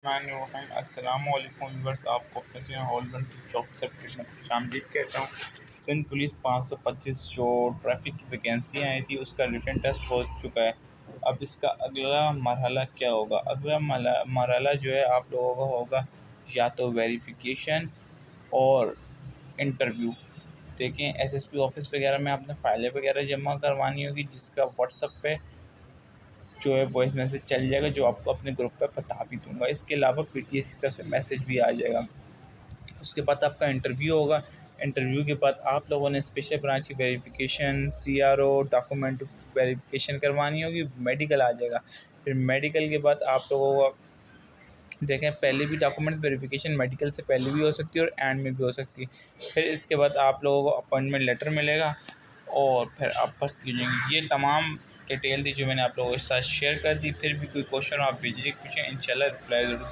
अस्सलामुअलैकुम व्यूअर्स, आपको अपने channel all one job certification खुशामदीद कहता हूँ। सिंध पुलिस 525 जो ट्रैफिक की वैकेंसी आई थी उसका रिटन टेस्ट हो चुका है। अब इसका अगला मरहला क्या होगा? अगला मरहला जो है आप लोगों का होगा या तो वेरिफिकेशन और इंटरव्यू। देखें, एसएसपी ऑफिस वगैरह में आपने फाइलें वगैरह जमा करवानी होगी, जिसका व्हाट्सएप पे जो है वॉइस मैसेज चल जाएगा, जो आपको अपने ग्रुप पे बता भी दूंगा। इसके अलावा पीटीएस की तरफ से मैसेज भी आ जाएगा। उसके बाद आपका इंटरव्यू होगा। इंटरव्यू के बाद आप लोगों ने स्पेशल ब्रांच की वेरिफिकेशन, सीआरओ डॉक्यूमेंट वेरिफिकेशन करवानी होगी, मेडिकल आ जाएगा। फिर मेडिकल के बाद आप लोगों को देखें, पहले भी डॉक्यूमेंट वेरिफिकेशन मेडिकल से पहले भी हो सकती है और एंड में भी हो सकती है। फिर इसके बाद आप लोगों को अपॉइंटमेंट लेटर मिलेगा और फिर आप भर्ती हो जाएंगे। ये तमाम डिटेल थी जो मैंने आप लोगों के साथ शेयर कर दी। फिर भी कोई क्वेश्चन आप भेजिए, पूछें, इंशाल्लाह रिप्लाई ज़रूर